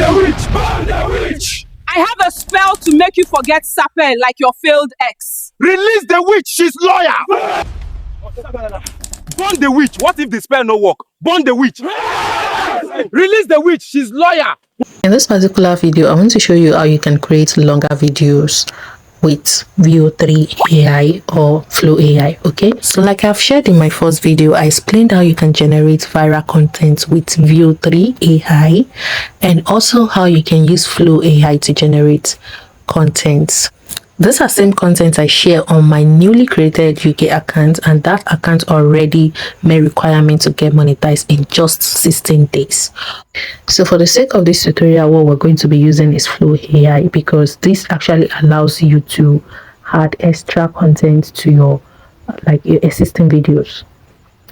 Burn the witch! I have a spell to make you forget Sapper like your failed ex. Release the witch, she's lawyer! Burn the witch, what if the spell no work? Burn the witch! Release the witch, she's lawyer! In this particular video, I want to show you how you can create longer videos with Veo 3 AI or Flow AI. Okay, so like I've shared in my first video, I explained how you can generate viral content with Veo 3 AI and also how you can use Flow AI to generate content. These are same content I share on my newly created UK account, and that account already met requirement to get monetized in just 16 days. So for the sake of this tutorial, what we're going to be using is Flow AI, because this actually allows you to add extra content to your existing videos.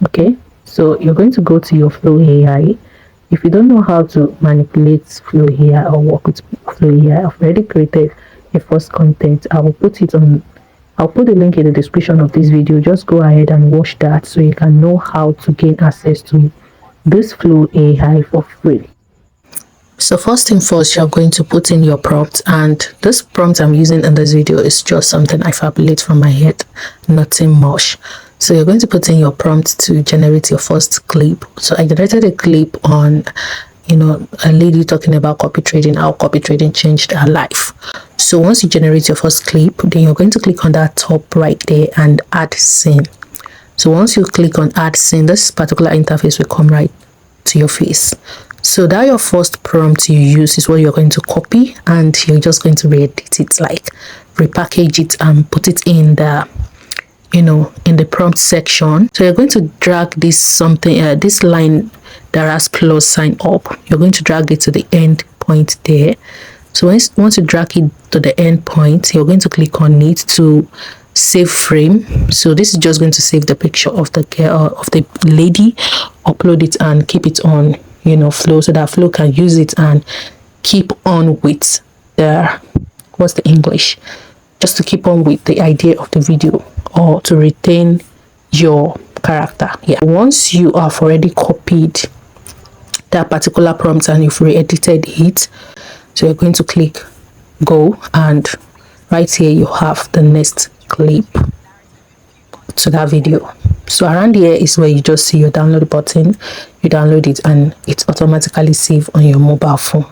Okay, so you're going to go to your Flow AI. If you don't know how to manipulate Flow AI or work with Flow AI, I've already created a first content. I'll put the link in the description of this video. Just go ahead and watch that so you can know how to gain access to this Flow AI for free. So first thing first, you're going to put in your prompt, and this prompt I'm using in this video is just something I fabulate from my head, nothing much. So you're going to put in your prompt to generate your first clip. So I generated a clip on a lady talking about copy trading, how copy trading changed her life. So once you generate your first clip, then you're going to click on that top right there and add scene. So once you click on add scene, this particular interface will come right to your face. So that your first prompt you use is what you're going to copy, and you're just going to re-edit it, like repackage it and put it in the in the prompt section. So you're going to drag this line that has plus sign up. You're going to drag it to the end point there. So once you drag it to the end point, you're going to click on it to save frame. So this is just going to save the picture of the girl, of the lady, upload it and keep it on Flow, so that Flow can use it and keep on with the just to keep on with the idea of the video, or to retain your character. Yeah, once you have already copied that particular prompt and you've re-edited it, so you're going to click go, and right here you have the next clip to that video. So around here is where you just see your download button. You download it and it's automatically saved on your mobile phone.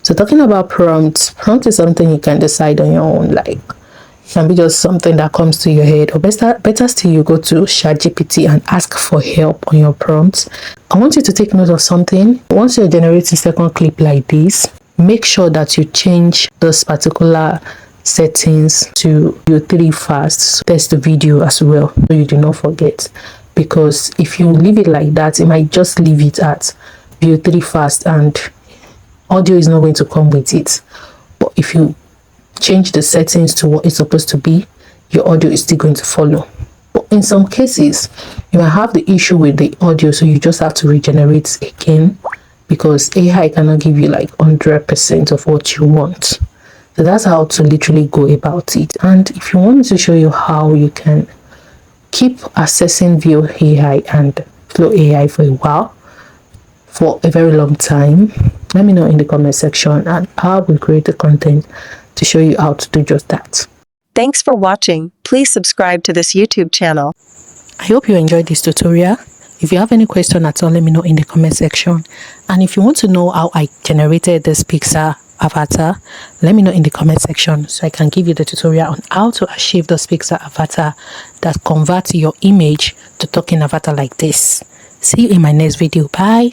So talking about prompt is something you can decide on your own. Like, it can be just something that comes to your head, or better still, you go to ChatGPT and ask for help on your prompts. I want you to take note of something. Once you're generating second clip like this, make sure that you change this particular settings to Veo 3 fast. Test the video as well so you do not forget, because if you leave it like that, it might just leave it at Veo 3 fast and audio is not going to come with it. But if you change the settings to what it's supposed to be, your audio is still going to follow. But in some cases you might have the issue with the audio, so you just have to regenerate again, because AI cannot give you like 100% of what you want. So that's how to literally go about it. And if you want me to show you how you can keep accessing Veo AI and Flow AI for a while, for a very long time, let me know in the comment section, and I will create the content to show you how to do just that. Thanks for watching. Please subscribe to this YouTube channel. I hope you enjoyed this tutorial. If you have any question at all, let me know in the comment section. And if you want to know how I generated this Pixar avatar, let me know in the comment section so I can give you the tutorial on how to achieve this Pixar avatar that converts your image to talking avatar like this. See you in my next video. Bye.